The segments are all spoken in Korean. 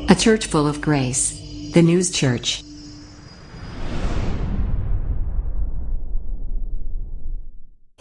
A church full of grace. The News Church.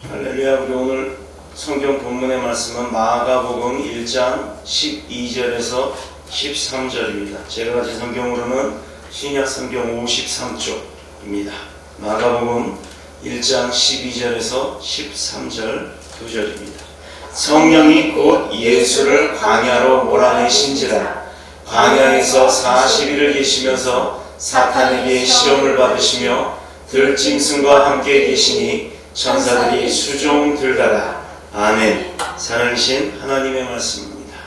할렐루야. 우리 오늘 성경 본문의 말씀은 마가복음 1장 12절에서 13절입니다. 제가 가진 성경으로는 신약 성경 53쪽입니다. 마가복음 1장 12절에서 13절 2절입니다. 성령이 곧 예수를 광야로 몰아내신지라. 광야에서 40일을 계시면서 사탄에게 시험을 받으시며 들짐승과 함께 계시니 천사들이 수종 들다라. 아멘. 살아계신 하나님의 말씀입니다.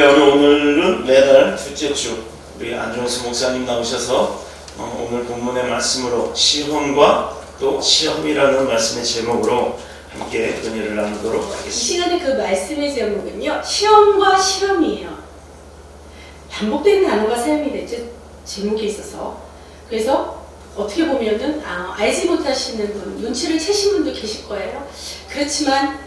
오늘은 매달 둘째 주 우리 안종수 목사님 나오셔서 오늘 본문의 말씀으로 시험과 또 시험이라는 말씀의 제목으로 함께 은혜를 나누도록 하겠습니다. 이 시간에 그 말씀의 제목은요, 시험과 실험이에요. 반복되는 단어가 사용이 됐죠, 제목에 있어서. 그래서 어떻게 보면은 알지 못하시는 분, 눈치를 채신 분도 계실 거예요. 그렇지만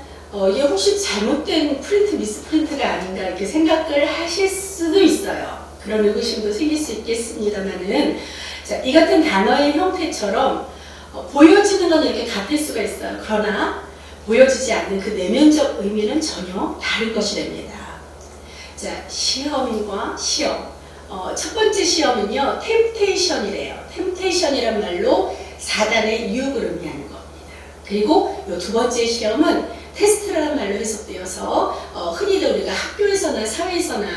이게 혹시 잘못된 프린트, 미스프린트가 아닌가 이렇게 생각을 하실 수도 있어요. 그런 의구심도 생길 수 있겠습니다만은, 자, 이 같은 단어의 형태처럼 보여지는 건 이렇게 같을 수가 있어요. 그러나 보여지지 않는 그 내면적 의미는 전혀 다를 것이 됩니다. 자, 시험과 시험. 첫 번째 시험은요, 템테이션이래요. 템테이션이란 말로 사단의 유혹을 의미하는 겁니다. 그리고 이 두 번째 시험은 테스트라는 말로 해석되어서 흔히들 우리가 학교에서나 사회에서나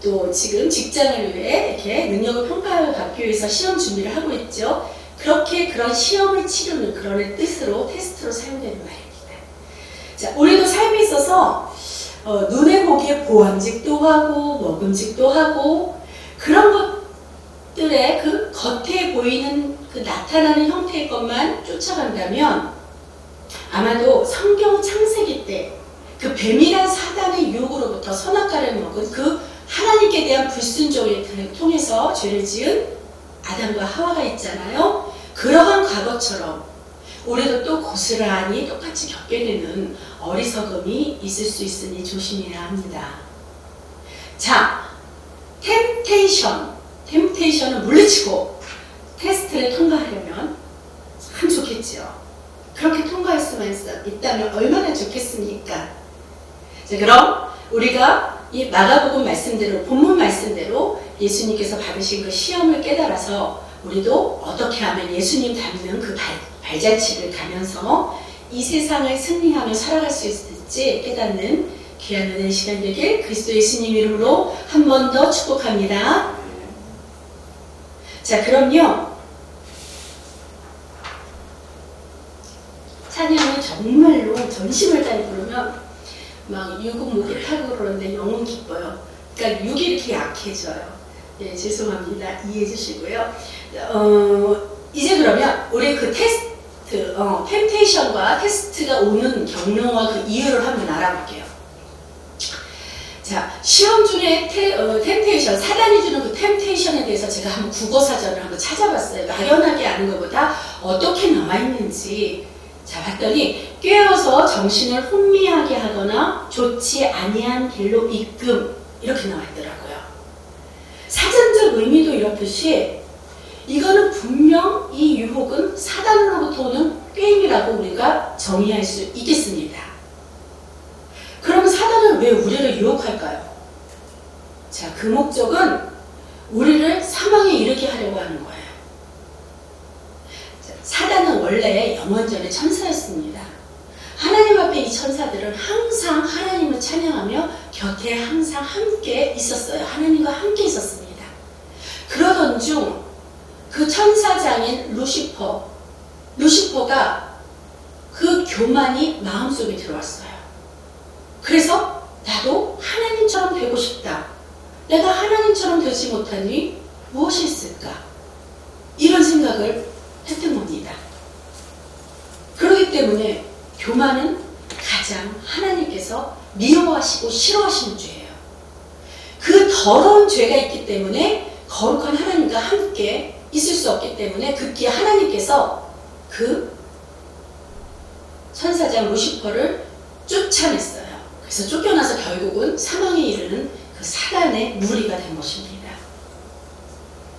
또 지금 직장을 위해 이렇게 능력을 평가받기 위해서 시험 준비를 하고 있죠. 그렇게 그런 시험을 치르는 그런 뜻으로 테스트로 사용되는 말입니다. 자, 우리도 삶에 있어서 눈에 보기에 보암직도 하고 먹음직도 하고 그런 것들의 그 겉에 보이는 그 나타나는 형태의 것만 쫓아간다면 아마도 성경 창세기 때 그 뱀이란 사단의 유혹으로부터 선악과를 먹은 그 하나님께 대한 불순종을 통해서 죄를 지은 아담과 하와가 있잖아요. 그러한 과거처럼 우리도 또 고스란히 똑같이 겪게 되는 어리석음이 있을 수 있으니 조심해야 합니다. 자, 템테이션은 물리치고 테스트를 통과하려면 참 좋겠죠. 그렇게 통과할 수만 있다면 얼마나 좋겠습니까? 자, 그럼 우리가 이 마가복음 말씀대로, 본문 말씀대로 예수님께서 받으신 그 시험을 깨달아서 우리도 어떻게 하면 예수님 닮는 그 발자취를 가면서 이 세상을 승리하며 살아갈 수 있을지 깨닫는 귀한 은혜의 시간 되길 그리스도 예수님 이름으로 한 번 더 축복합니다. 자, 그럼요, 찬양을 정말로 전심을 다해 부르면 막 유구무기 타고 그러는데 영은 기뻐요. 그러니까 육이 이렇게 약해져요. 예, 죄송합니다. 이해해 주시고요. 이제 그러면 우리 그 템테이션과 테스트가 오는 경로와 그 이유를 한번 알아볼게요. 자, 시험 중에 템테이션, 사단이 주는 그 템테이션에 대해서 제가 한번 국어사전을 한번 찾아봤어요. 막연하게 아는 것보다 어떻게 나와 있는지. 자, 봤더니 꿰어서 정신을 혼미하게 하거나 좋지 아니한 길로 이끔, 이렇게 나와 있더라고요. 사전적 의미도 이렇듯이 이거는 분명 이 유혹은 사단으로부터 오는 꾀임이라고 우리가 정의할 수 있겠습니다. 그럼 사단은 왜 우리를 유혹할까요? 자, 그 목적은 우리를 사망에 이르게 하려고 하는 거예요. 자, 사단은 원래 영원전의 천사였습니다. 하나님 앞에 이 천사들은 항상 하나님을 찬양하며 곁에 항상 함께 있었어요. 하나님과 함께 있었습니다. 그러던 중 그 천사장인 루시퍼가 그 교만이 마음속에 들어왔어요. 그래서 나도 하나님처럼 되고 싶다. 내가 하나님처럼 되지 못하니 무엇이 있을까? 이런 생각을 했던 겁니다. 그렇기 때문에 교만은 가장 하나님께서 미워하시고 싫어하시는 죄예요. 그 더러운 죄가 있기 때문에 거룩한 하나님과 함께 있을 수 없기 때문에 급기야 하나님께서 그 천사장 루시퍼를 쫓아냈어요. 그래서 쫓겨나서 결국은 사망에 이르는 그 사단의 무리가 된 것입니다.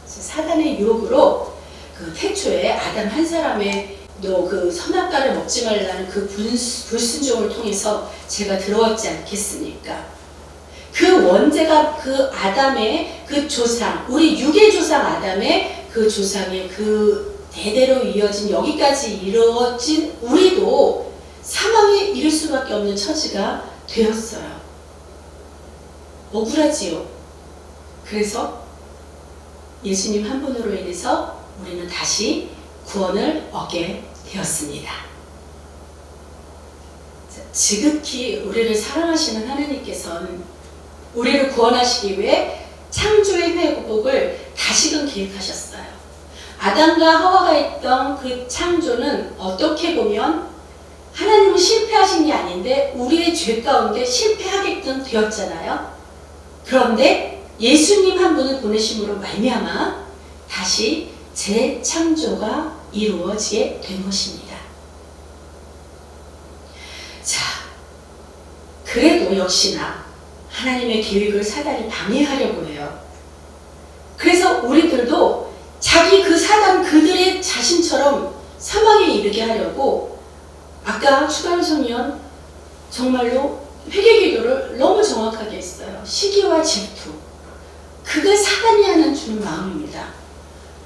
사단의 유혹으로 그 태초에 아담 한 사람의 너 그 선악과를 먹지 말라는 그 불순종을 통해서 제가 들어왔지 않겠습니까? 그 원죄가 그 아담의 그 조상, 우리 육의 조상 아담의 그 조상의 그 대대로 이어진 여기까지 이루어진 우리도 사망에 이를 수밖에 없는 처지가 되었어요. 억울하지요. 그래서 예수님 한 분으로 인해서 우리는 다시 구원을 얻게 되었습니다. 지극히 우리를 사랑하시는 하나님께서는 우리를 구원하시기 위해 창조의 회복을 다시금 계획하셨어요. 아담과 하와가 있던 그 창조는 어떻게 보면 하나님은 실패하신 게 아닌데 우리의 죄 가운데 실패하게끔 되었잖아요. 그런데 예수님 한 분을 보내심으로 말미암아 다시 재창조가 이루어지게 된 것입니다. 자, 그래도 역시나 하나님의 계획을 사단이 방해하려고 해요. 그래서 우리들도 자기 그 사단 그들의 자신처럼 사망에 이르게 하려고 아까 추가열 소년 정말로 회개기도를 너무 정확하게 했어요. 시기와 질투. 그게 사단이 하는 주는 마음입니다.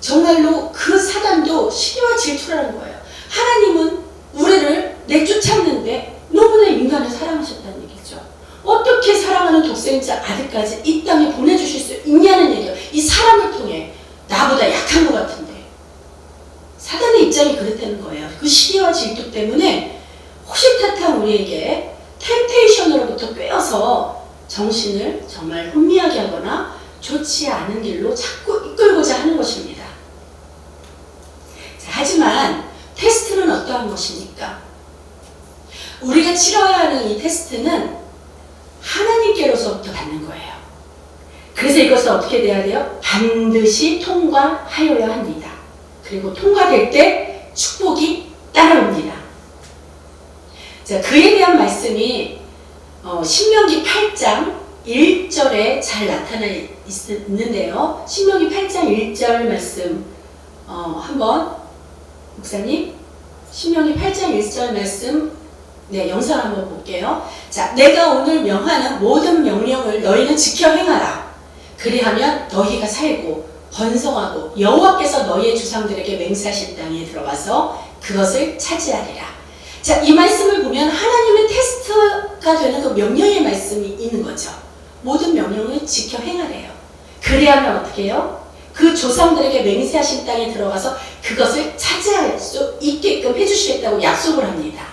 정말로 그 사단도 시기와 질투라는 거예요. 하나님은 우리를 내쫓았는데 너무나 인간을 사랑하셨다는 얘기죠. 어떻게 사랑하는 독생자 아들까지 이 땅에 보내주실 수 있냐는 얘기예요. 이 사람을 통해 나보다 약한 것 같은데 사단의 입장이 그랬다는 거예요. 그 시기와 질투 때문에 호시탐탐 우리에게 템테이션으로부터 꿰어서 정신을 정말 혼미하게 하거나 좋지 않은 길로 자꾸 이끌고자 하는 것입니다. 자, 하지만 테스트는 어떠한 것입니까? 우리가 치러야 하는 이 테스트는 하나님께로서부터 받는 거예요. 그래서 이것을 어떻게 돼야 돼요? 반드시 통과하여야 합니다. 그리고 통과될 때 축복이 따라옵니다. 자, 그에 대한 말씀이 신명기 8장 1절에 잘 나타나 있는데요. 신명기 8장 1절 말씀 한번 목사님 신명기 8장 1절 말씀 영상 한번 볼게요. 자, 내가 오늘 명하는 모든 명령을 너희는 지켜 행하라. 그리하면 너희가 살고 번성하고 여호와께서 너희의 조상들에게 맹세하신 땅에 들어가서 그것을 차지하리라. 자, 이 말씀을 보면 하나님의 테스트가 되는 그 명령의 말씀이 있는 거죠. 모든 명령을 지켜 행하래요. 그리하면 어떻게 해요? 그 조상들에게 맹세하신 땅에 들어가서 그것을 차지할 수 있게끔 해주시겠다고 약속을 합니다.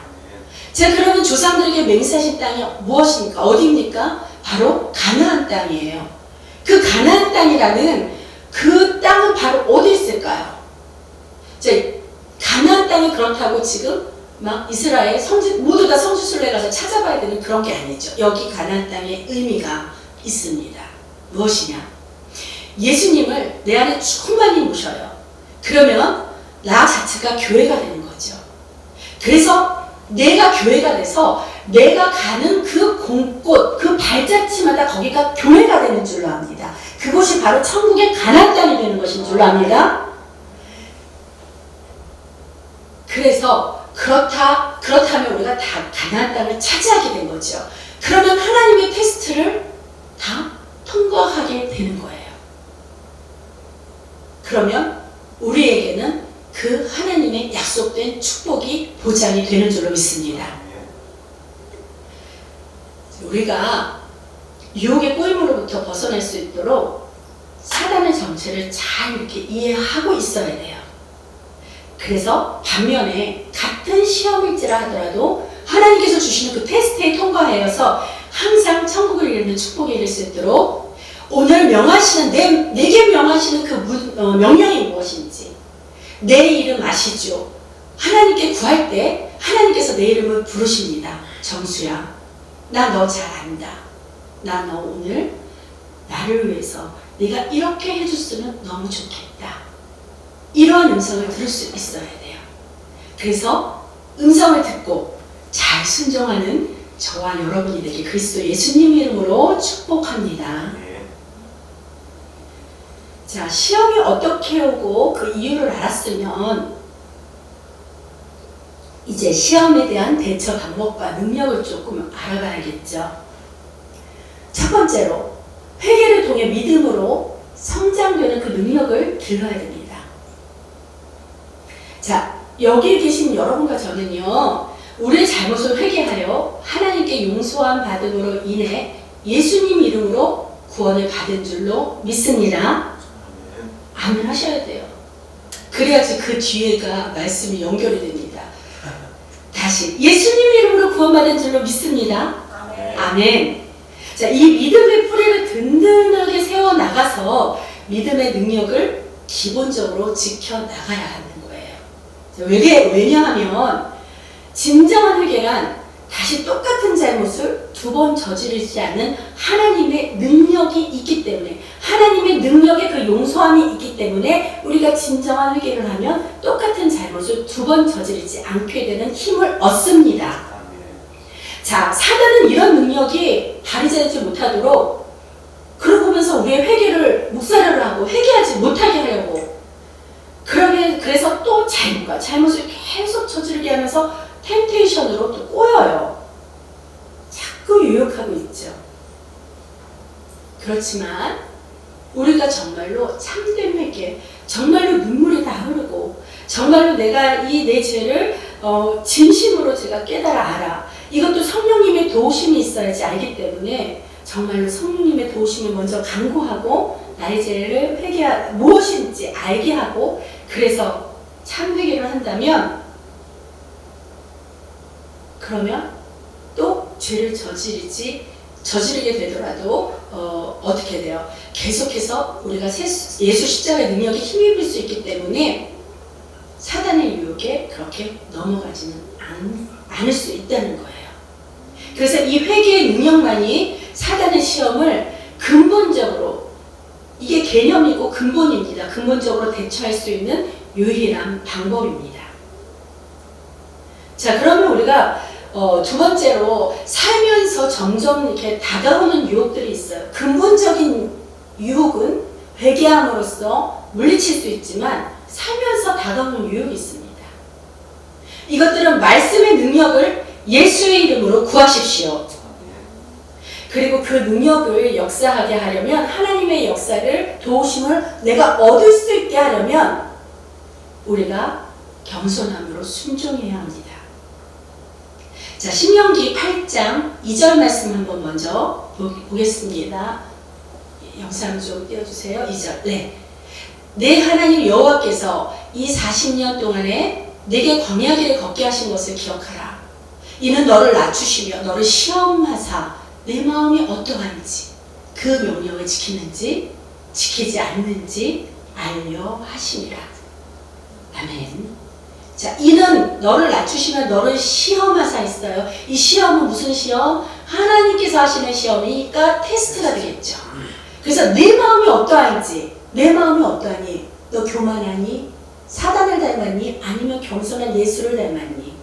자, 그러면 조상들에게 맹세하신 땅이 무엇입니까? 어디입니까? 바로 가나안 땅이에요. 그 가나안 땅이라는 그 땅은 바로 어디 있을까요? 자, 가나안 땅이 그렇다고 지금 막 이스라엘 모두 다 성지순례 가서 찾아봐야 되는 그런 게 아니죠. 여기 가나안 땅의 의미가 있습니다. 무엇이냐? 예수님을 내 안에 충만히 모셔요. 그러면 나 자체가 교회가 되는 거죠. 그래서 내가 교회가 돼서 내가 가는 그 곳곳, 그 발자취마다 거기가 교회가 되는 줄로 압니다. 그곳이 바로 천국의 가나안 땅이 되는 것인 줄로 압니다. 그래서 그렇다면 우리가 다 가나안 땅을 차지하게 된 거죠. 그러면 하나님의 테스트를 다 통과하게 되는 거예요. 그러면 우리에게는 그 하나님의 약속된 축복이 보장이 되는 줄로 믿습니다. 우리가 유혹의 꼬임으로부터 벗어날 수 있도록 사단의 정체를 잘 이렇게 이해하고 있어야 돼요. 그래서 반면에 같은 시험일지라 하더라도 하나님께서 주시는 그 테스트에 통과하여서 항상 천국을 이루는 축복에 이를 수 있도록 오늘 명하시는 내게 명하시는 그 명령이 무엇인지 내 이름 아시죠? 하나님께 구할 때 하나님께서 내 이름을 부르십니다. 정수야, 나 너 잘 안다. 나 너 오늘 나를 위해서 네가 이렇게 해줬으면 너무 좋겠다. 이러한 음성을 들을 수 있어야 돼요. 그래서 음성을 듣고 잘 순종하는 저와 여러분이 되게 그리스도 예수님 이름으로 축복합니다. 자, 시험이 어떻게 오고 그 이유를 알았으면 이제 시험에 대한 대처 방법과 능력을 조금 알아봐야겠죠. 첫 번째로 회개를 통해 믿음으로 성장되는 그 능력을 길러야 됩니다. 자, 여기 계신 여러분과 저는요, 우리의 잘못을 회개하여 하나님께 용서함 받음으로 인해 예수님 이름으로 구원을 받은 줄로 믿습니다. 아멘 하셔야 돼요. 그래야지 그 뒤에가 말씀이 연결이 됩니다. 다시 예수님 이름으로 구원받은 줄로 믿습니다. 아멘. 자, 이 믿음의 뿌리를 든든하게 세워나가서 믿음의 능력을 기본적으로 지켜나가야 하는 거예요. 왜냐하면 진정한 회개란 다시 똑같은 잘못을 두 번 저지르지 않는 하나님의 능력이 있기 때문에, 하나님의 능력의 그 용서함이 있기 때문에 우리가 진정한 회개를 하면 똑같은 잘못을 두 번 저지르지 않게 되는 힘을 얻습니다. 자, 사단은 이런 능력이 발휘되지 못하도록 그러고 보면서 우리의 회개를 묵살을 하고 회개하지 못하게 하려고 그래서 또 잘못을 계속 저지르게 하면서 템테이션으로 또 꼬여요. 자꾸 유혹하고 있죠. 그렇지만 우리가 정말로 참된 회개, 정말로 눈물이 다 흐르고 정말로 내가 이 내 죄를 진심으로 제가 깨달아 알아. 이것도 성령님의 도우심이 있어야지 알기 때문에 정말로 성령님의 도우심을 먼저 간구하고 나의 죄를 무엇인지 알게 하고 그래서 참 회개를 한다면 그러면 또 죄를 저지르게 되더라도 어떻게 돼요? 계속해서 우리가 예수 십자가의 능력에 힘입을 수 있기 때문에 사단의 유혹에 그렇게 넘어가지는 않을 수 있다는 거예요. 그래서 이 회개의 능력만이 사단의 시험을 근본적으로, 이게 개념이고 근본입니다. 근본적으로 대처할 수 있는 유일한 방법입니다. 자, 그러면 우리가 두 번째로 살면서 점점 이렇게 다가오는 유혹들이 있어요. 근본적인 유혹은 회개함으로써 물리칠 수 있지만 살면서 다가오는 유혹이 있습니다. 이것들은 말씀의 능력을 예수의 이름으로 구하십시오. 그리고 그 능력을 역사하게 하려면 하나님의 역사를 도우심을 내가 얻을 수 있게 하려면 우리가 겸손함으로 순종해야 합니다. 자, 신명기 8장 2절 말씀 한번 먼저 보겠습니다. 영상 좀 띄워주세요. 2절. 네. 내 하나님 여호와께서 이 40년 동안에 내게 광야길을 걷게 하신 것을 기억하라. 이는 너를 낮추시며 너를 시험하사 내 마음이 어떠한지 그 명령을 지키는지 지키지 않는지 알려 하심이라. 아멘. 자, 이는 너를 낮추시면 너를 시험하사 있어요. 이 시험은 무슨 시험? 하나님께서 하시는 시험이니까 테스트가 되겠죠. 그래서 내 마음이 어떠한지, 내 마음이 어떠하니? 너 교만하니? 사단을 닮았니? 아니면 겸손한 예수를 닮았니?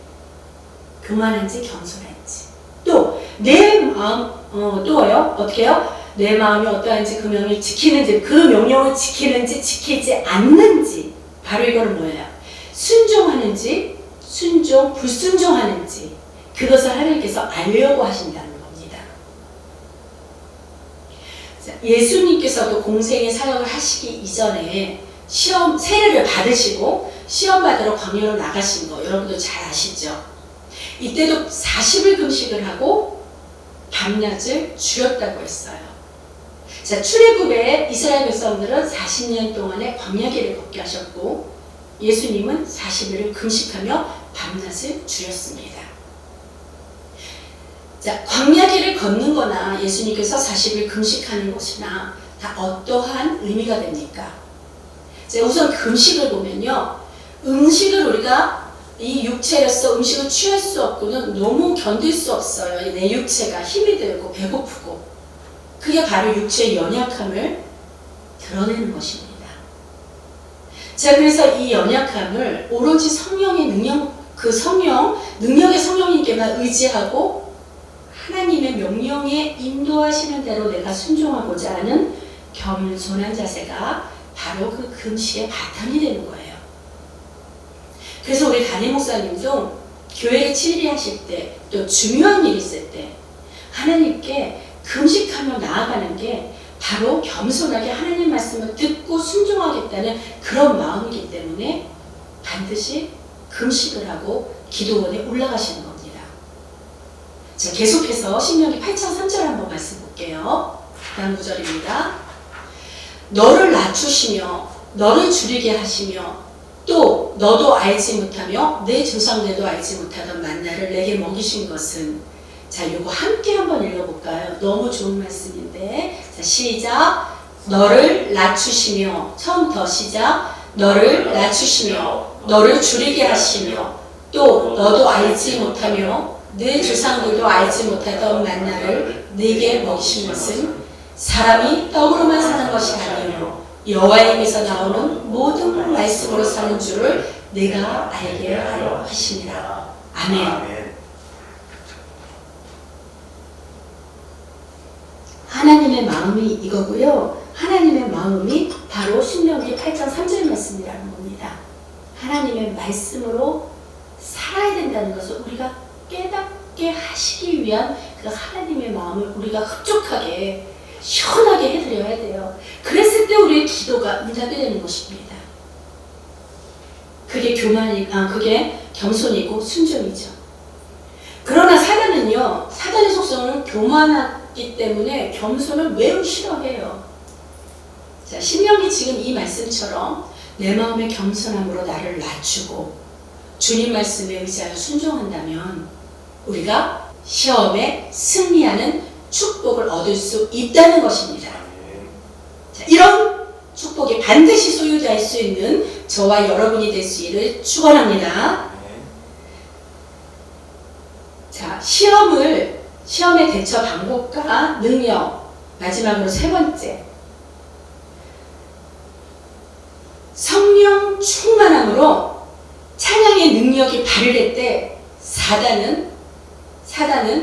교만한지 겸손한지. 또 내 마음 또요? 어떻게요? 내 마음이 어떠한지 그 명령을 지키는지, 그 명령을 지키는지 지키지 않는지. 바로 이거는 뭐예요? 순종하는지 불순종하는지, 그것을 하나님께서 알려고 하신다는 겁니다. 예수님께서도 공생의 사역을 하시기 이전에 시험 세례를 받으시고 시험 받으러 광야로 나가신 거 여러분도 잘 아시죠? 이때도 40일 금식을 하고 밤낮을 줄였다고 했어요. 자, 출애굽에 이스라엘 백성들은 40년 동안의 광야길을 걷게 하셨고 예수님은 40일을 금식하며 밤낮을 줄였습니다. 자, 광야길을 걷는 거나 예수님께서 40일 금식하는 것이나 다 어떠한 의미가 됩니까? 자, 우선 금식을 보면요. 음식을 우리가 이 육체로서 음식을 취할 수 없고는 너무 견딜 수 없어요. 내 육체가 힘이 들고 배고프고. 그게 바로 육체의 연약함을 드러내는 것입니다. 자, 그래서 이 연약함을 오로지 성령의 능력, 그 능력의 성령님께만 의지하고 하나님의 명령에 인도하시는 대로 내가 순종하고자 하는 겸손한 자세가 바로 그 금식의 바탕이 되는 거예요. 그래서 우리 담임 목사님도 교회에 치리하실 때, 또 중요한 일이 있을 때 하나님께 금식하며 나아가는 게 바로 겸손하게 하나님 말씀을 듣고 순종하겠다는 그런 마음이기 때문에 반드시 금식을 하고 기도원에 올라가시는 겁니다. 자, 계속해서 신명기 8장 3절 한번 말씀 볼게요. 다음 구절입니다. 너를 낮추시며 너를 줄이게 하시며 또 너도 알지 못하며 내 조상들도 알지 못하던 만나를 내게 먹이신 것은. 자, 이거 함께 한번 읽어볼까요? 너무 좋은 말씀인데. 자, 시작. 너를 낮추시며, 처음부터 시작. 너를 낮추시며 너를 줄이게 하시며 또 너도 알지 못하며 내 조상들도 알지 못하던 만나를 내게 먹이신 것은 사람이 떡으로만 사는 것이 아니요 여호와의 입에서 나오는 모든 말씀으로 사는 줄을 내가 알게 하려 하시니라. 아멘. 하나님의 마음이 이거고요. 하나님의 마음이 바로 신명기 8장 3절 말씀이라는 겁니다. 하나님의 말씀으로 살아야 된다는 것을 우리가 깨닫게 하시기 위한 그 하나님의 마음을 우리가 흡족하게 시원하게 해드려야 돼요. 그랬을 때 우리의 기도가 응답이 되는 것입니다. 그게 그게 겸손이고 순종이죠. 그러나 사단은요, 사단의 속성은 교만하기 때문에 겸손을 매우 싫어해요. 자, 신명기 지금 이 말씀처럼 내 마음의 겸손함으로 나를 낮추고 주님 말씀에 의지하여 순종한다면 우리가 시험에 승리하는 축복을 얻을 수 있다는 것입니다. 자, 이런 축복이 반드시 소유될 수 있는 저와 여러분이 될 수 있기를 축원합니다. 자, 시험의 대처 방법과 능력, 마지막으로 세 번째, 성령 충만함으로 찬양의 능력이 발휘될 때 사단은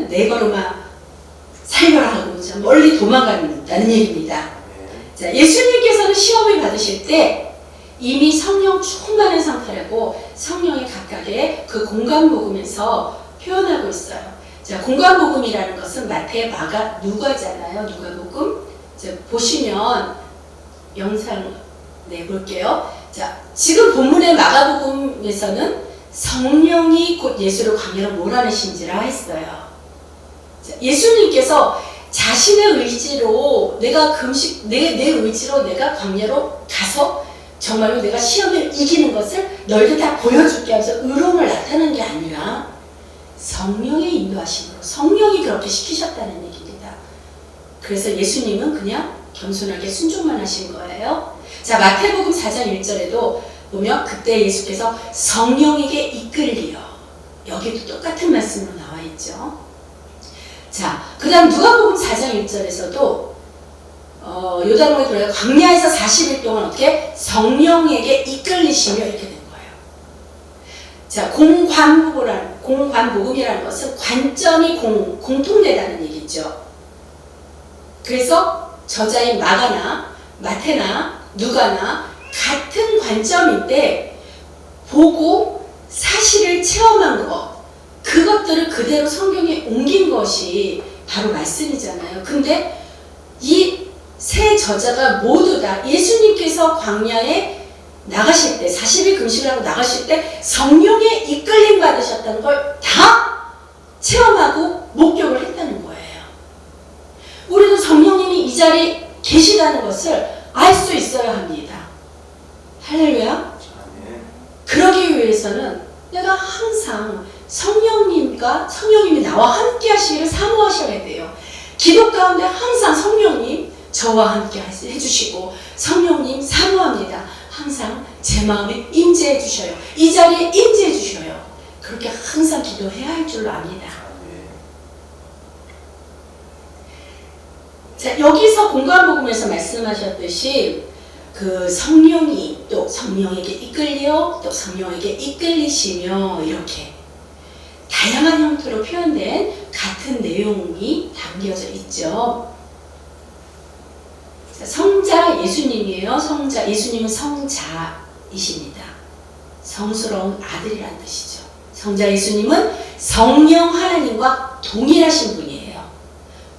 내 걸음아 살려라 하고 멀리 도망간다는 얘기입니다. 자, 예수님께서는 시험을 받으실 때 이미 성령 충만한 상태라고 성령의 각각의 그 공간복음에서 표현하고 있어요. 자, 공간복음이라는 것은 마태, 마가, 누가잖아요. 누가복음. 자, 보시면 영상 볼게요. 자, 지금 본문의 마가복음에서는 성령이 곧 예수를 광야로 몰아내신지라 했어요. 자, 예수님께서 자신의 의지로 내가 내 의지로 내가 광야로 가서 정말로 내가 시험을 이기는 것을 너희들 다 보여줄게 하면서 의로움을 나타내는 게 아니라 성령의 인도하심으로 성령이 그렇게 시키셨다는 얘기입니다. 그래서 예수님은 그냥 겸손하게 순종만 하신 거예요. 자, 마태복음 4장 1절에도 보면 그때 예수께서 성령에게 이끌리어, 여기도 똑같은 말씀으로 나와 있죠. 자, 그 다음 누가복음 4장 1절에서도 요단강에 들어가 광야에서 40일 동안 어떻게 성령에게 이끌리시며 이렇게 된 거예요. 자, 공관복음이라는 것은 관점이 공통되다는 얘기죠. 그래서 저자인 마가나 마태나 누가나 같은 관점인데 보고 사실을 체험한 것, 그것들을 그대로 성경에 옮긴 것이 바로 말씀이잖아요. 근데 이 세 저자가 모두 다 예수님께서 광야에 나가실 때, 40일 금식을 하고 나가실 때 성령의 이끌림 받으셨다는 걸 다 체험하고 목격을 했다는 거예요. 우리도 성령님이 이 자리에 계시다는 것을 알 수 있어야 합니다. 할렐루야. 그러기 위해서는 내가 항상 성령님이 나와 함께 하시기를 사모하셔야 돼요. 기도 가운데 항상 성령님 저와 함께 해주시고, 성령님 사모합니다. 항상 제 마음에 임재해 주셔요. 이 자리에 임재해 주셔요. 그렇게 항상 기도해야 할 줄로 압니다. 자, 여기서 공관복음에서 말씀하셨듯이 그 성령이 또 성령에게 이끌려 또 성령에게 이끌리시며 이렇게 다양한 형태로 표현된 같은 내용이 담겨져 있죠. 자, 성자 예수님이에요. 성자 예수님은 성자이십니다. 성스러운 아들이라는 뜻이죠. 성자 예수님은 성령 하나님과 동일하신 분이에요.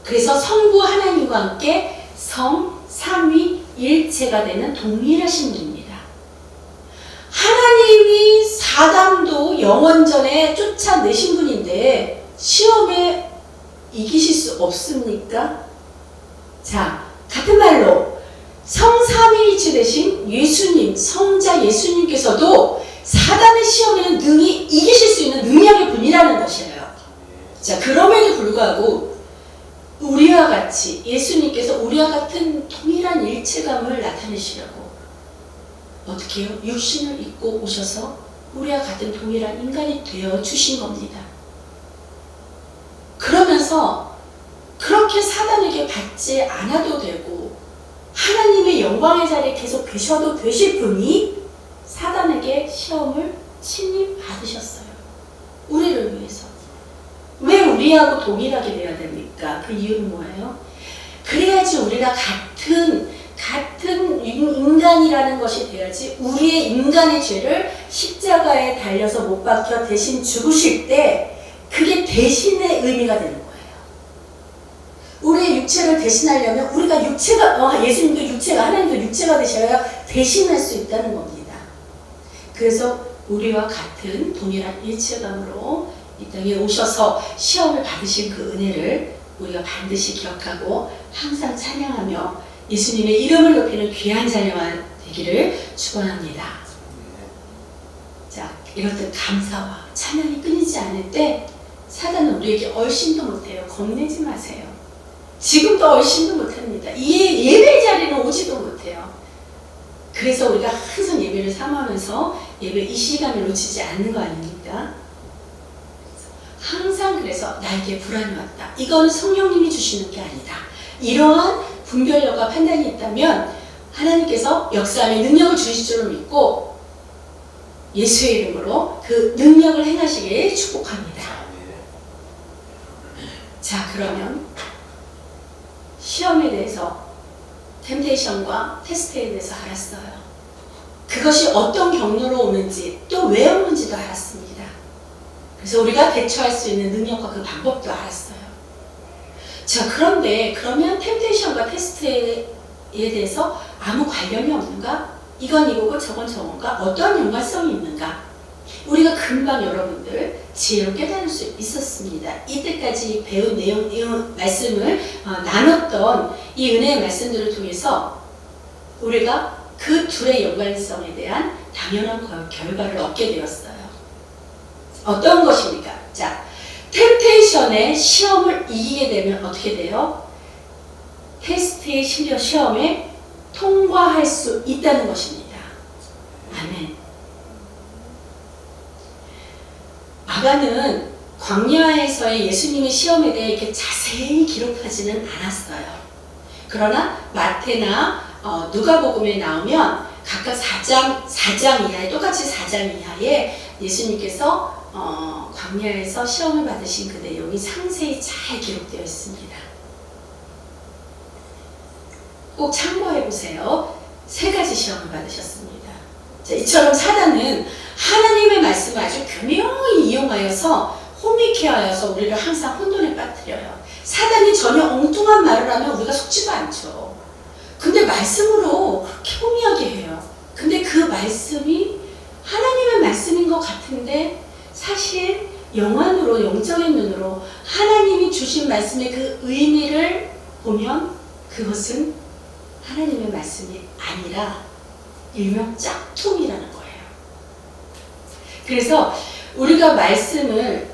그래서 성부 하나님과 함께 삼위일체가 되는 동일하신 분입니다. 하나님이 사단도 영원전에 쫓아내신 분인데 시험에 이기실 수 없습니까? 자, 같은 말로 성삼위일체 되신 예수님, 성자 예수님께서도 사단의 시험에는 능히 이기실 수 있는 능력의 분이라는 것이에요. 자, 그럼에도 불구하고 우리와 같이 예수님께서 우리와 같은 동일한 일체감을 나타내시려고 어떻게 해요? 육신을 입고 오셔서 우리와 같은 동일한 인간이 되어 주신 겁니다. 그러면서 그렇게 사단에게 받지 않아도 되고 하나님의 영광의 자리에 계속 계셔도 되실 분이 사단에게 시험을 친히 받으셨어요. 우리를 위해서. 왜 우리하고 동일하게 돼야 됩니까? 그 이유는 뭐예요? 그래야지 우리가 같은 인간이라는 것이 돼야지 우리의 인간의 죄를 십자가에 달려서 못 박혀 대신 죽으실 때 그게 대신의 의미가 되는 거예요. 우리의 육체를 대신하려면 우리가 예수님도 육체가, 하나님도 육체가 되셔야 대신할 수 있다는 겁니다. 그래서 우리와 같은 동일한 일체감으로 이 땅에 오셔서 시험을 받으신 그 은혜를 우리가 반드시 기억하고 항상 찬양하며 예수님의 이름을 높이는 귀한 자녀가 되기를 축원합니다. 자, 이럴 때 감사와 찬양이 끊이지 않을 때 사단은 우리에게 얼씬도 못해요. 겁내지 마세요. 지금도 얼씬도 못합니다. 예배 자리는 오지도 못해요. 그래서 우리가 항상 예배를 사모하면서 예배 이 시간을 놓치지 않는 거 아닙니까? 항상 그래서 나에게 불안이 왔다. 이건 성령님이 주시는 게 아니다. 이러한 분별력과 판단이 있다면 하나님께서 역사함의 능력을 주실 줄을 믿고 예수의 이름으로 그 능력을 행하시길 축복합니다. 자, 그러면 시험에 대해서 템테이션과 테스트에 대해서 알았어요. 그것이 어떤 경로로 오는지 또 왜 오는지도 알았습니다. 그래서 우리가 대처할 수 있는 능력과 그 방법도 알았어요. 자, 그런데 그러면 템테이션과 테스트에 대해서 아무 관련이 없는가? 이건 이거고 저건 저건가? 어떤 연관성이 있는가? 우리가 금방 여러분들 지혜로 깨달을 수 있었습니다. 이때까지 배운 내용, 말씀을 나눴던 이 은혜의 말씀들을 통해서 우리가 그 둘의 연관성에 대한 당연한 결과를 얻게 되었어요. 어떤 것입니까? 자, 템테이션의 시험을 이기게 되면 어떻게 돼요? 테스트의 시험에 통과할 수 있다는 것입니다. 아멘. 마가는 광야에서의 예수님의 시험에 대해 이렇게 자세히 기록하지는 않았어요. 그러나 마태나 누가복음에 나오면 각각 4장 이하에, 똑같이 4장 이하에 예수님께서 광야에서 시험을 받으신 그 내용이 상세히 잘 기록되어 있습니다. 꼭 참고해 보세요. 3가지 시험을 받으셨습니다. 자, 이처럼 사단은 하나님의 말씀을 아주 교묘히 이용하여서 호미케 하여서 우리를 항상 혼돈에 빠뜨려요. 사단이 전혀 엉뚱한 말을 하면 우리가 속지도 않죠. 근데 말씀으로 그렇게 호미하게 해요. 근데 그 말씀이 하나님의 말씀인 것 같은데 사실 영안으로, 영적인 눈으로 하나님이 주신 말씀의 그 의미를 보면 그것은 하나님의 말씀이 아니라 일명 짝퉁이라는 거예요. 그래서 우리가 말씀을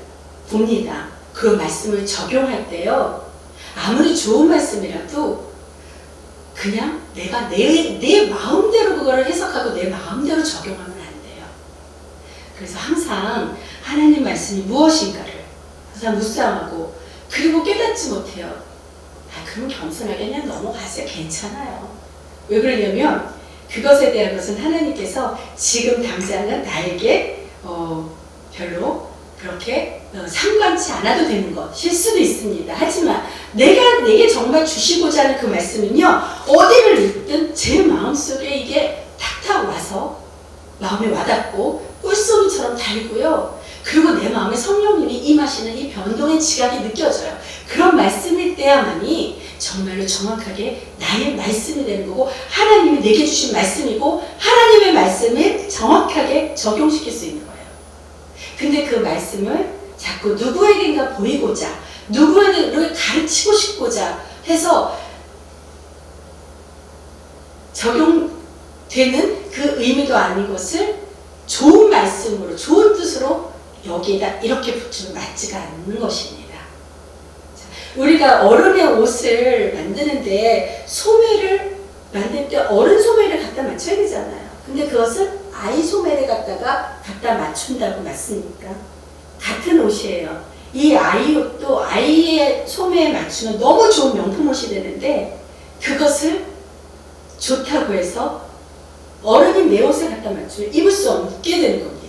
봅니다. 그 말씀을 적용할 때요, 아무리 좋은 말씀이라도 그냥 내가 내 마음대로 그거를 해석하고 내 마음대로 적용하면 안 돼요. 그래서 항상 하나님 말씀이 무엇인가를 항상 묵상하고, 그리고 깨닫지 못해요. 그럼 겸손하게 그냥 넘어가세요. 괜찮아요. 왜 그러냐면 그것에 대한 것은 하나님께서 지금 당장은 나에게 별로 그렇게 상관치 않아도 되는 것일 수도 있습니다. 하지만 내게 정말 주시고자 하는 그 말씀은요, 어디를 읽든 제 마음속에 이게 탁탁 와서 마음에 와닿고 꿀소리처럼 달고요. 그리고 내 마음에 성령님이 임하시는 이 변동의 지각이 느껴져요. 그런 말씀일 때야만이 정말로 정확하게 나의 말씀이 되는 거고, 하나님이 내게 주신 말씀이고, 하나님의 말씀을 정확하게 적용시킬 수 있는 거예요. 근데 그 말씀을 자꾸 누구에겐가 보이고자, 누구에게 가르치고 싶고자 해서 적용되는 그 의미도 아닌 것을 좋은 말씀으로, 좋은 뜻으로 여기에다 이렇게 붙이면 맞지가 않는 것입니다. 우리가 어른의 옷을 만드는데 소매를 만들 때 어른 소매를 갖다 맞춰야 되잖아요. 근데 그것을 아이 소매를 갖다 맞춘다고 맞습니까? 같은 옷이에요. 이 아이 옷도 아이의 소매에 맞추면 너무 좋은 명품 옷이 되는데, 그것을 좋다고 해서 어른이 내 옷을 갖다 맞추면 입을 수 없게 되는 겁니다.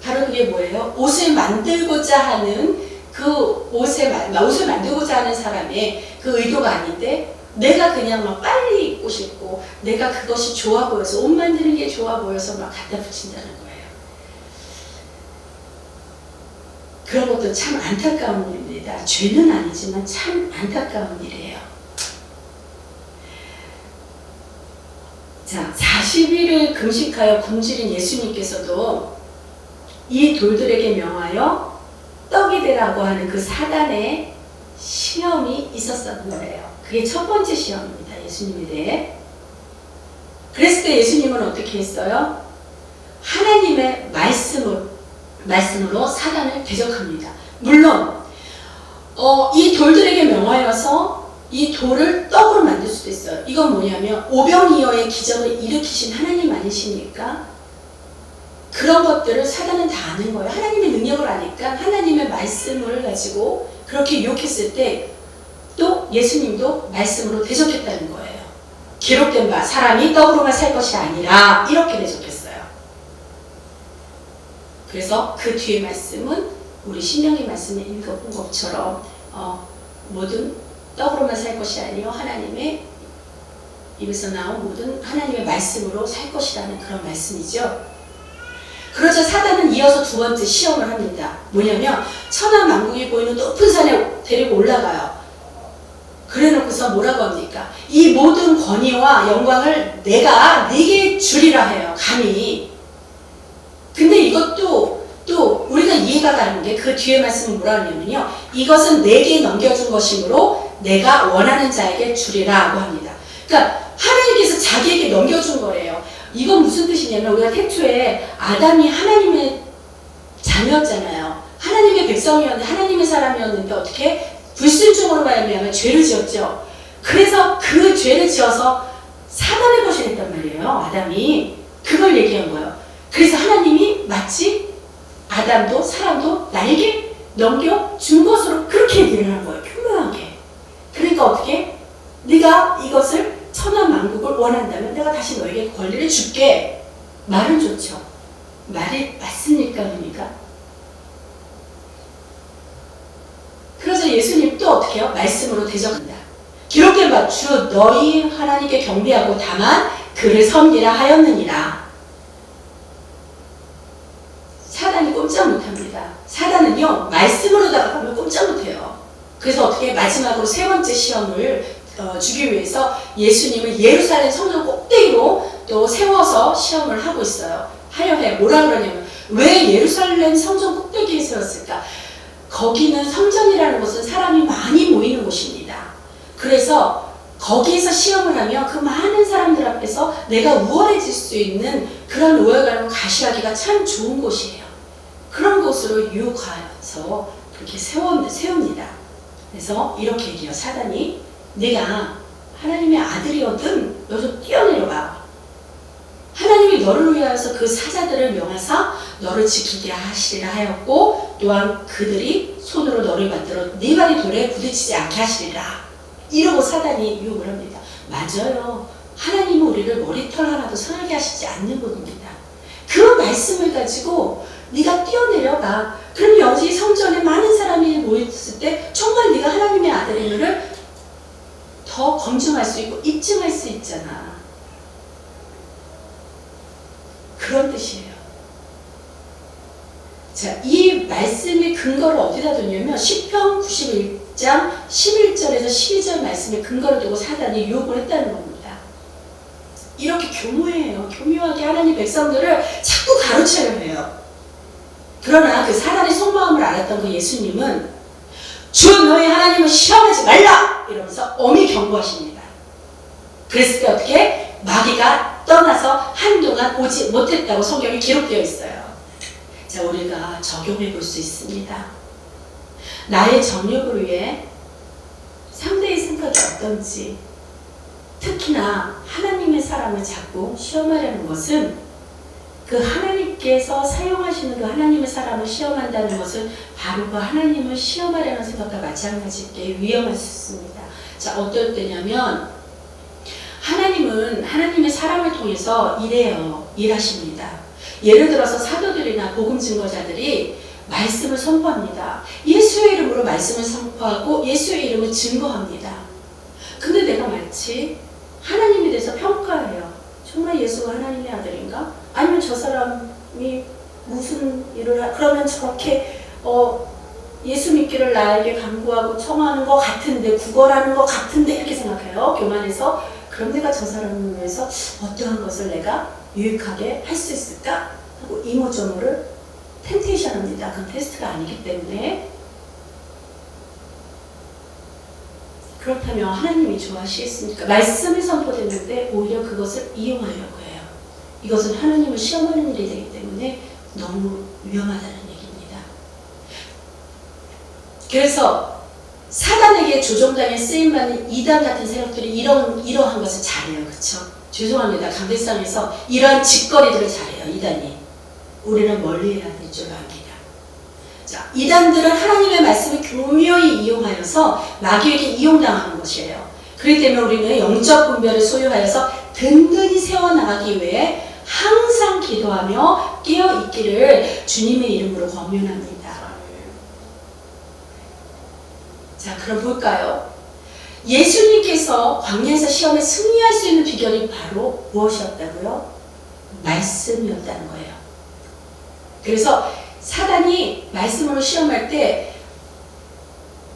바로 그게 뭐예요? 옷을 만들고자 하는 그 옷을 만들고자 하는 사람의 그 의도가 아닌데, 내가 그냥 막 빨리 입고 싶고, 내가 그것이 좋아 보여서, 옷 만드는 게 좋아 보여서 막 갖다 붙인다는 거예요. 그런 것도 참 안타까운 일입니다. 죄는 아니지만 참 안타까운 일이에요. 자, 40일을 금식하여 굶주린 예수님께서도 이 돌들에게 명하여 떡이 되라고 하는 그 사단의 시험이 있었던 거예요. 그게 첫 번째 시험입니다. 예수님에 대해. 그랬을 때 예수님은 어떻게 했어요? 하나님의 말씀으로 사단을 대적합니다. 물론 이 돌들에게 명하여서 이 돌을 떡으로 만들 수도 있어요. 이건 뭐냐면 오병이어의 기적을 일으키신 하나님 아니십니까? 그런 것들을 사단은 다 아는 거예요. 하나님의 능력을 아니까 하나님의 말씀을 가지고 그렇게 유혹했을 때 또 예수님도 말씀으로 대적했다는 거예요. 기록된 바 사람이 떡으로만 살 것이 아니라 이렇게 대적했어요. 그래서 그 뒤에 말씀은 우리 신명기 말씀에 읽어본 것처럼 모든 떡으로만 살 것이 아니요 하나님의 입에서 나온 모든 하나님의 말씀으로 살 것이라는 그런 말씀이죠. 그러자 사단은 이어서 두 번째 시험을 합니다. 뭐냐면 천하만국이 보이는 높은 산에 데리고 올라가요. 그래놓고서 뭐라고 합니까? 이 모든 권위와 영광을 내가 네게 주리라 해요. 감히. 근데 이것도 또 우리가 이해가 가는 게 그 뒤에 말씀은 뭐라 하냐면요, 이것은 내게 넘겨준 것이므로 내가 원하는 자에게 주리라고 합니다. 그러니까 하나님께서 자기에게 넘겨준 거래요. 이건 무슨 뜻이냐면 우리가 태초에 아담이 하나님의 자녀였잖아요. 하나님의 백성이었는데, 하나님의 사람이었는데 어떻게 불순종으로 말미암아 죄를 지었죠. 그래서 그 죄를 지어서 사단의 것이 됐단 말이에요. 아담이. 그걸 얘기한 거예요. 그래서 하나님이 마치 아담도 사람도 나에게 넘겨준 것으로 그렇게 얘기를 한 거예요. 교묘하게. 그러니까 어떻게? 네가 이것을 천하만국을 원한다면 내가 다시 너에게 권리를 줄게. 말은 좋죠. 말이 맞습니까? 의미가? 그래서 예수님 또 어떻게 해요? 말씀으로 대적한다. 기록된 바 주 너희 하나님께 경배하고 다만 그를 섬기라 하였느니라. 사단이 꼼짝 못합니다. 사단은요 말씀으로 다가가면 꼼짝 못해요. 그래서 어떻게 마지막으로 세 번째 시험을 주기 위해서 예수님을 예루살렘 성전 꼭대기로 또 세워서 시험을 하고 있어요. 하려 해. 뭐라 그러냐면 왜 예루살렘 성전 꼭대기에 세웠을까? 거기는 성전이라는 곳은 사람이 많이 모이는 곳입니다. 그래서 거기에서 시험을 하면 그 많은 사람들 앞에서 내가 우월해질 수 있는 그런 우월감을 가시하기가 참 좋은 곳이에요. 그런 곳으로 유혹해서 그렇게 세웁니다. 그래서 이렇게 얘기해요. 사단이 네가 하나님의 아들이거든 여기서 뛰어내려가. 하나님이 너를 위하여서 그 사자들을 명하사 너를 지키게 하시리라 하였고 또한 그들이 손으로 너를 받들어 네 발이 돌에 부딪히지 않게 하시리라. 이러고 사단이 유혹을 합니다. 맞아요. 하나님은 우리를 머리털 하나도 상하게 하시지 않는 분입니다. 그 말씀을 가지고 네가 뛰어내려가. 그럼 여기 성전에 많은 사람이 모였을 때 정말 네가 하나님의 아들임을 더 검증할 수 있고 입증할 수 있잖아. 그런 뜻이에요. 자, 이 말씀의 근거를 어디다 두냐면 시편 91장 11절에서 12절 말씀의 근거를 두고 사단이 유혹을 했다는 겁니다. 이렇게 교묘해요. 교묘하게 하나님 백성들을 자꾸 가로채려 해요. 그러나 그 사단의 속마음을 알았던 그 예수님은 주 너희 하나님을 시험하지 말라! 이러면서 엄히 경고하십니다. 그랬을 때 어떻게? 마귀가 떠나서 한동안 오지 못했다고 성경에 기록되어 있어요. 자, 우리가 적용해 볼 수 있습니다. 나의 정욕을 위해 상대의 생각이 어떤지, 특히나 하나님의 사람을 자꾸 시험하려는 것은 그 하나님께서 사용하시는 그 하나님의 사람을 시험한다는 것은 바로 그 하나님을 시험하려는 생각과 마찬가지게 위험할 수 있습니다. 자, 어떨 때냐면 하나님은 하나님의 사람을 통해서 일하십니다. 예를 들어서 사도들이나 복음 증거자들이 말씀을 선포합니다. 예수의 이름으로 말씀을 선포하고 예수의 이름을 증거합니다. 근데 내가 마치 하나님에 대해서 평가해요. 정말 예수가 하나님의 아들인가? 아니면 저 사람이 무슨 일을 그러면 저렇게 예수 믿기를 나에게 강구하고 청하는 것 같은데 구걸하는 것 같은데 이렇게 생각해요. 교만해서 그럼 내가 저 사람을 위해서 어떠한 것을 내가 유익하게 할 수 있을까? 하고 이모저모를 템테이션 합니다. 그건 테스트가 아니기 때문에. 그렇다면 하나님이 좋아하시겠습니까? 말씀이 선포됐는데 오히려 그것을 이용하려고 해요. 이것은 하나님을 시험하는 일이 되기 때문에 너무 위험하다는 얘기입니다. 그래서 사단에게 조종당에 쓰임받는 이단 같은 세력들이 이러한 것을 잘해요. 그렇죠? 죄송합니다. 강대상에서 이러한 짓거리들을 잘해요. 이단이. 우리는 멀리 해야 될 줄 압니다. 자, 이단들은 하나님의 말씀을 교묘히 이용하여서 마귀에게 이용당하는 것이에요. 그렇기 때문에 우리는 영적 분별을 소유하여서 든든히 세워나가기 위해 항상 기도하며 깨어있기를 주님의 이름으로 권면합니다. 자, 그럼 볼까요? 예수님께서 광야에서 시험에 승리할 수 있는 비결이 바로 무엇이었다고요? 말씀이었다는 거예요. 그래서 사단이 말씀으로 시험할 때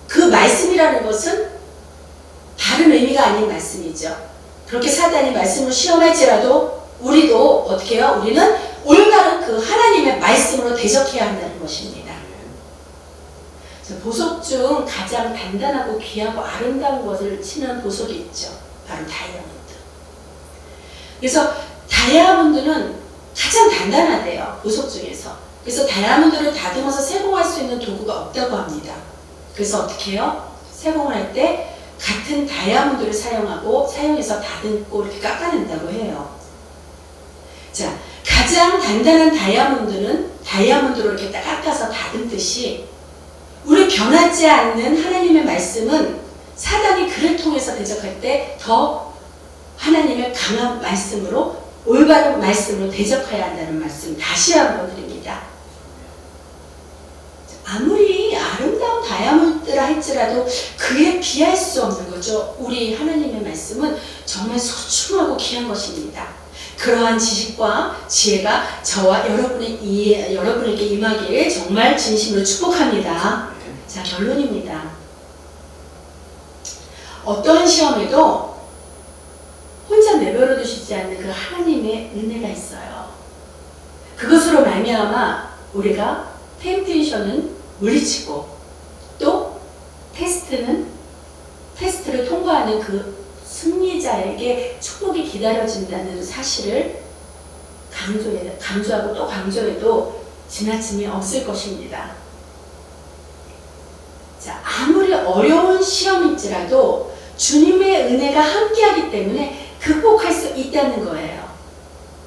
그 말씀이라는 것은 다른 의미가 아닌 말씀이죠. 그렇게 사단이 말씀으로 시험할지라도 우리도 어떻게 해요? 우리는 올바른 그 하나님의 말씀으로 대적해야 한다는 것입니다. 보석 중 가장 단단하고 귀하고 아름다운 것을 치는 보석이 있죠. 바로 다이아몬드. 그래서 다이아몬드는 가장 단단하대요. 보석 중에서. 그래서 다이아몬드를 다듬어서 세공할 수 있는 도구가 없다고 합니다. 그래서 어떻게 해요? 세공을 할 때 같은 다이아몬드를 사용해서 다듬고 이렇게 깎아낸다고 해요. 자, 가장 단단한 다이아몬드는 다이아몬드로 이렇게 깎아서 다듬듯이 우리 변하지 않는 하나님의 말씀은 사단이 그를 통해서 대적할 때 더 하나님의 강한 말씀으로, 올바른 말씀으로 대적해야 한다는 말씀 다시 한번 드립니다. 아무리 아름다운 다이아몬드라 할지라도 그에 비할 수 없는 거죠. 우리 하나님의 말씀은 정말 소중하고 귀한 것입니다. 그러한 지식과 지혜가 저와 여러분에게 임하기를 정말 진심으로 축복합니다. 자, 결론입니다. 어떠한 시험에도 혼자 내버려 두시지 않는 그 하나님의 은혜가 있어요. 그것으로 말미암아 우리가 템테이션은 물리치고 또 테스트를 통과하는 그 승리자에게 축복이 기다려진다는 사실을 강조하고 또 강조해도 지나침이 없을 것입니다. 자, 아무리 어려운 시험일지라도 주님의 은혜가 함께하기 때문에 극복할 수 있다는 거예요.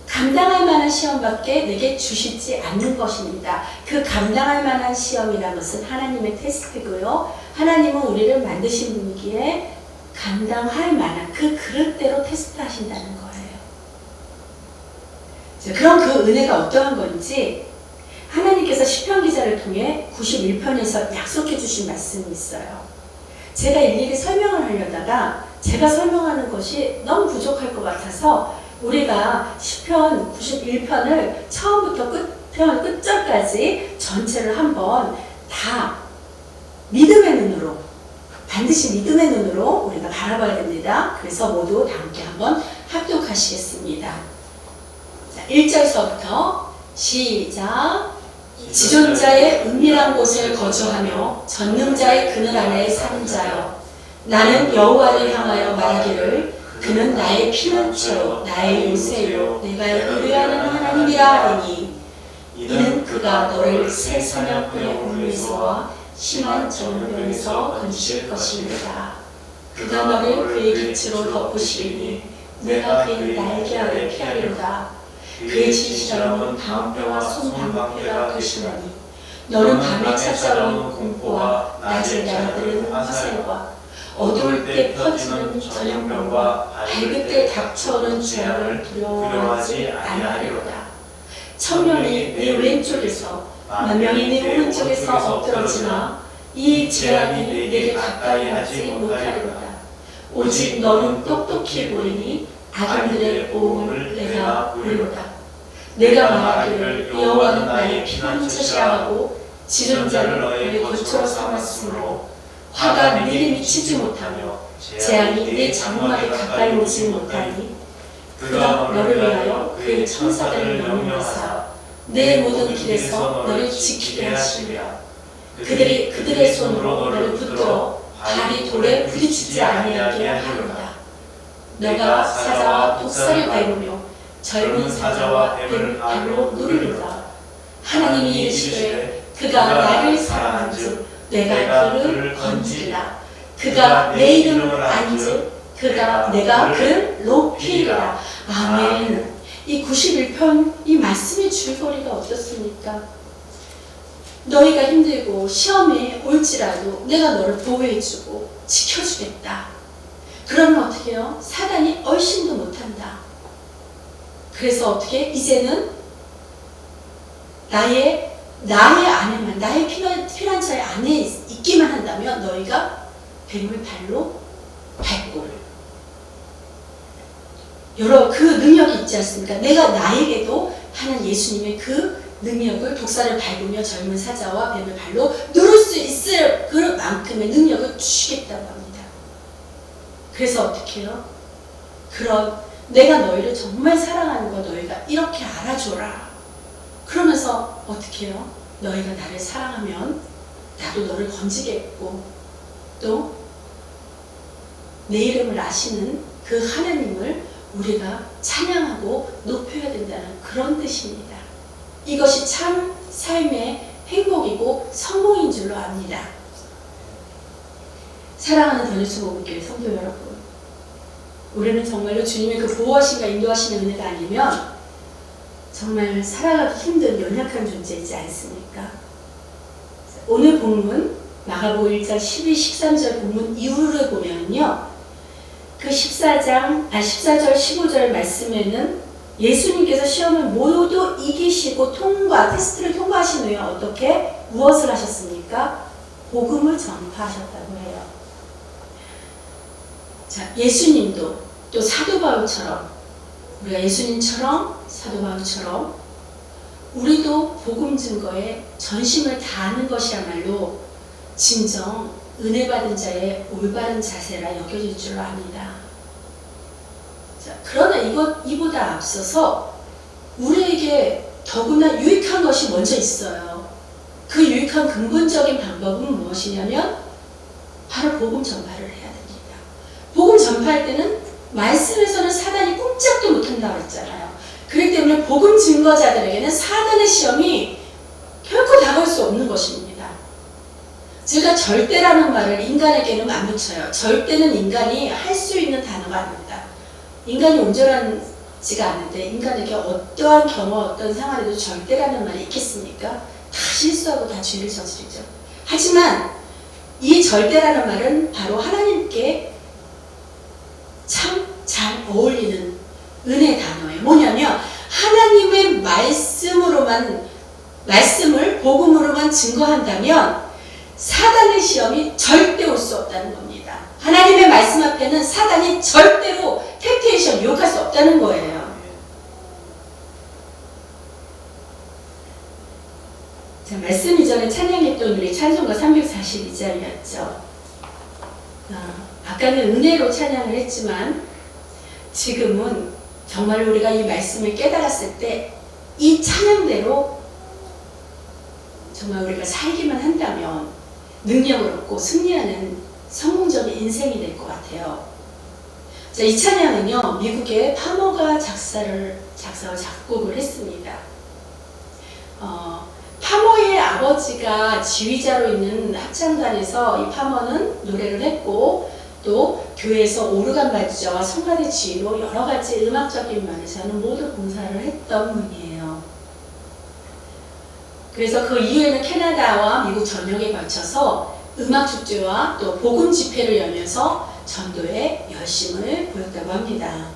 감당할 만한 시험밖에 내게 주시지 않는 것입니다. 그 감당할 만한 시험이라는 것은 하나님의 테스트고요. 하나님은 우리를 만드신 분이기에 감당할 만한 그 그릇대로 테스트하신다는 거예요. 자, 그럼 그 은혜가 어떠한 건지 하나님께서 시편 기자를 통해 91편에서 약속해 주신 말씀이 있어요. 제가 일일이 설명을 하려다가 제가 설명하는 것이 너무 부족할 것 같아서 우리가 시편 91편을 처음부터 끝절까지 전체를 한번 다 믿음의 눈으로, 반드시 믿음의 눈으로 우리가 바라봐야 됩니다. 그래서 모두 다 함께 한번 합독하시겠습니다. 자, 1절서부터 시작. 지존자의 은밀한 곳에 거주하며 전능자의 그늘 아래에 사는 자여, 나는 여호와를 향하여 말하기를 그는 나의 피난처요 나의 요새요 내가 의뢰하는 하나님이라 하니, 이는 그가 너를 새 사냥꾼의 울음에서와 심한 전염병에서 건지실 것입니다. 그가 너를 그의 깃으로 덮으시리니 내가 그의 날개 아래 피하리로다. 그의 지시자로는 방패와 손방패가 되시나니 너는 밤에 찾아오는 공포와 낮에 날아드는 화살과 어두울 때 퍼지는 전염병과 밝을 때 닥쳐오는 죄악을 두려워하지 아니하리로다. 천명이 네 왼쪽에서 만명이 네 오른쪽에서 엎드러지나 이 재앙이 내게 가까이 하지 못하리로다. 오직 너는 똑똑히 보이니 악인들의 오음을 내가 보리로다. 내가 말하기를 여호와는 나의 피난처시라 하고 지존자를 너의 거처로 삼았으므로 화가 내게 미치지 못하며 재앙이 내 장막에 가까이 오지 못하니, 그가 너를 위하여 그의 천사들을 명령하사 내 모든 길에서 너를 지키게 하시리라. 그들이 그들의 손으로 너를 붙들어 발이 돌에 부딪히지 아니하게 하리로다. 너가 사자와 독사를 밟으며 젊은 사자와 뱀을 발로 누르리로다. 하나님이 이르시되 그가 나를 사랑한즉 내가 그를 건지리라. 그가 내 이름을 안즉 내가 그를 높이리라. 아멘. 이 91편 이 말씀의 줄거리가 어떻습니까? 너희가 힘들고 시험에 올지라도 내가 너를 보호해주고 지켜주겠다. 그러면 어떻게 해요? 사단이 얼씬도 못한다. 그래서 어떻게? 이제는 나의 안에만, 나의 피난처의 안에 있기만 한다면 너희가 뱀을 발로 밟고, 여러 그 능력이 있지 않습니까? 내가 나에게도 하는 예수님의 그 능력을, 독사를 밟으며 젊은 사자와 뱀을 발로 누를 수 있을 그만큼의 능력을 주시겠다고 합니다. 그래서 어떻게 해요? 그런 내가 너희를 정말 사랑하는 거 너희가 이렇게 알아줘라. 그러면서 어떻게 해요? 너희가 나를 사랑하면 나도 너를 건지겠고, 또 내 이름을 아시는 그 하나님을 우리가 찬양하고 높여야 된다는 그런 뜻입니다. 이것이 참 삶의 행복이고 성공인 줄로 압니다. 사랑하는 더뉴스 모국교회 성도 여러분, 우리는 정말로 주님의 그 보호하심과 인도하시는 은혜가 아니면 정말 살아가기 힘든 연약한 존재이지 않습니까? 오늘 본문 마가복음 1장 12, 13절 본문 이후를 보면요. 그 14절, 15절 말씀에는 예수님께서 시험을 모두 이기시고 테스트를 통과하신 후에 어떻게 무엇을 하셨습니까? 복음을 전파하셨다고 해요. 자, 예수님도 또 사도 바울처럼 우리가 예수님처럼 사도 바울처럼 우리도 복음 증거에 전심을 다하는 것이야말로 진정 은혜 받은 자의 올바른 자세라 여겨질 줄 압니다. 자, 그러나 이보다 앞서서 우리에게 더구나 유익한 것이 먼저 있어요. 그 유익한 근본적인 방법은 무엇이냐면 바로 복음 전파를 해야 됩니다. 복음 전파할 때는 말씀에서는 사단이 꼼짝도 못한다고 했잖아요. 그렇기 때문에 복음 증거자들에게는 사단의 시험이 결코 다가올 수 없는 것입니다. 제가 절대라는 말을 인간에게는 안 붙여요. 절대는 인간이 할 수 있는 단어가 아닙니다. 인간이 온전하지가 않은데 인간에게 어떠한 경우 어떤 상황에도 절대라는 말이 있겠습니까? 다 실수하고 다 죄를 저지르죠. 하지만 이 절대라는 말은 바로 하나님께 참 잘 어울리는 은혜 단어예요. 뭐냐면 하나님의 말씀을 복음으로만 증거한다면 사단의 시험이 절대 올 수 없다는 겁니다. 하나님의 말씀 앞에는 사단이 절대로 템테이션, 유혹할 수 없다는 거예요. 자, 말씀 이전에 찬양했던 우리 찬송가 342장이었죠. 아까는 은혜로 찬양을 했지만 지금은 정말 우리가 이 말씀을 깨달았을 때 이 찬양대로 정말 우리가 살기만 한다면 능력을 얻고 승리하는 성공적인 인생이 될 것 같아요. 자, 이 찬양은요, 미국의 파머가 작곡을 했습니다. 파머의 아버지가 지휘자로 있는 합창단에서 이 파머는 노래를 했고 또 교회에서 오르간 반주자와 성가대 지휘로 여러 가지 음악적인 면에서는 모두 봉사를 했던 분이에요. 그래서 그 이후에는 캐나다와 미국 전역에 걸쳐서 음악 축제와 또 복음 집회를 열면서 전도에 열심을 보였다고 합니다.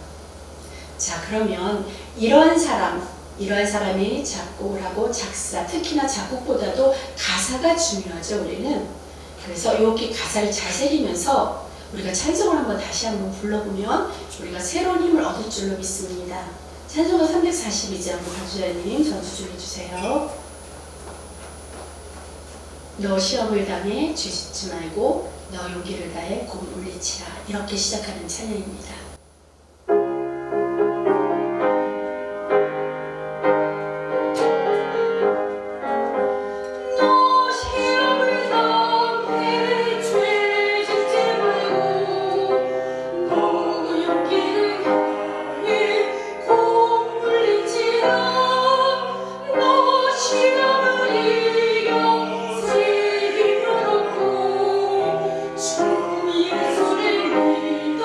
자, 그러면 이러한 사람이 작곡을 하고 작사, 특히나 작곡보다도 가사가 중요하죠, 우리는. 그래서 이렇게 가사를 잘 새기면서 우리가 찬송을 다시 한번 불러보면 우리가 새로운 힘을 얻을 줄로 믿습니다. 찬송가 342장 박주자님 전수 좀 해주세요. 너 시험을 당해 죄짓지 말고 너 용기를 다해 곧 물리치라. 이렇게 시작하는 찬양입니다. 주 예수를 믿어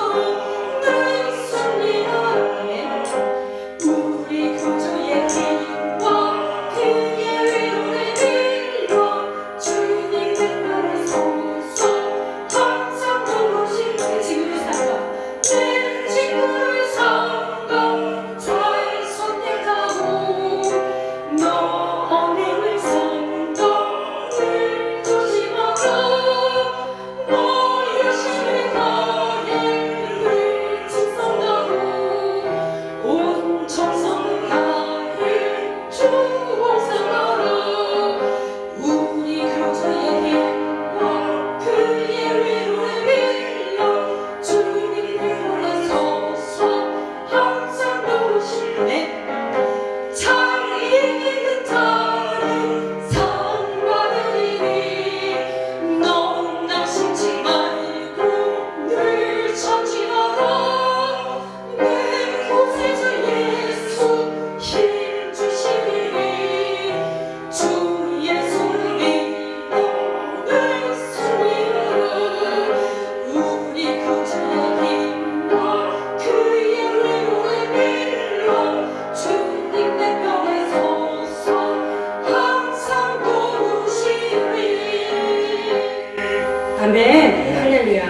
아멘. 할렐루야.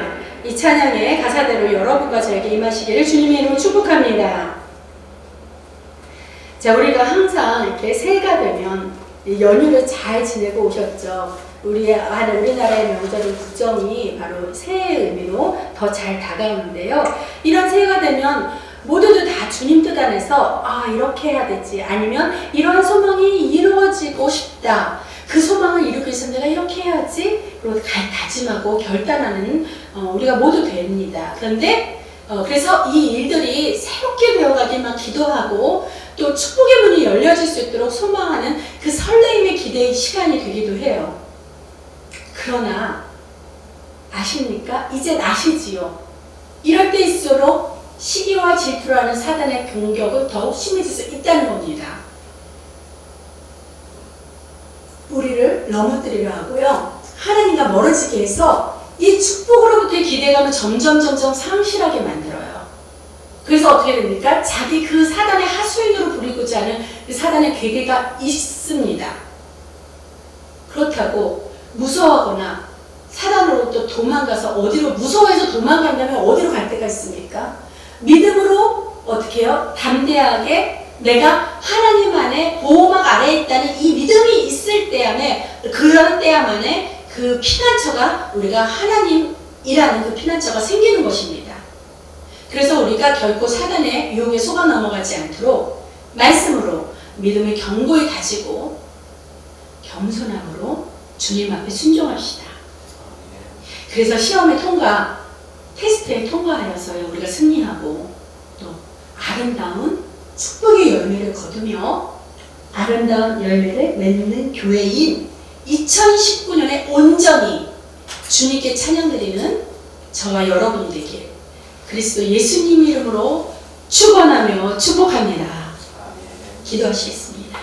이 찬양의 가사대로 여러분과 저에게 임하시기를 주님의 이름으로 축복합니다. 자, 우리가 항상 이렇게 새해가 되면 연휴를 잘 지내고 오셨죠. 우리나라의 명절인 구정이 바로 새해의 의미로 더 잘 다가오는데요. 이런 새해가 되면 모두들 다 주님 뜻 안에서 이렇게 해야 되지, 아니면 이러한 소망이 이루어지고 싶다, 그 소망을 이루기 위해서 내가 이렇게 해야지, 그리고 다짐하고 결단하는 우리가 모두 됩니다. 그런데 그래서 이 일들이 새롭게 되어가기만 기도하고 또 축복의 문이 열려질 수 있도록 소망하는 그 설레임의 기대의 시간이 되기도 해요. 그러나 아십니까? 이제 아시지요. 이럴 때일수록 시기와 질투라는 사단의 공격은 더욱 심해질 수 있다는 겁니다. 우리를 넘어뜨리려 하고요, 하나님과 멀어지게 해서 이 축복으로부터의 기대감을 점점 상실하게 만들어요. 그래서 어떻게 됩니까? 자기 그 사단의 하수인으로 부리고자 하는 그 사단의 괴계가 있습니다. 그렇다고 무서워하거나 사단으로부터 도망가서 어디로, 무서워해서 도망간다면 어디로 갈 데가 있습니까? 믿음으로 어떻게 해요? 담대하게 내가 하나님 안에 보호막 아래에 있다는 이 믿음이 있을 때야매, 그런 때야만에 그 피난처가, 우리가 하나님이라는 그 피난처가 생기는 것입니다. 그래서 우리가 결코 사단의 유혹에 속아 넘어가지 않도록 말씀으로 믿음을 견고히 가지고 겸손함으로 주님 앞에 순종합시다. 그래서 시험의 통과, 테스트에 통과하여서 우리가 승리하고 또 아름다운 축복의 열매를 거두며 아름다운 열매를 맺는 교회인 2019년에 온전히 주님께 찬양드리는 저와 여러분이 되길 그리스도 예수님 이름으로 축원하며 축복합니다. 기도하시겠습니다.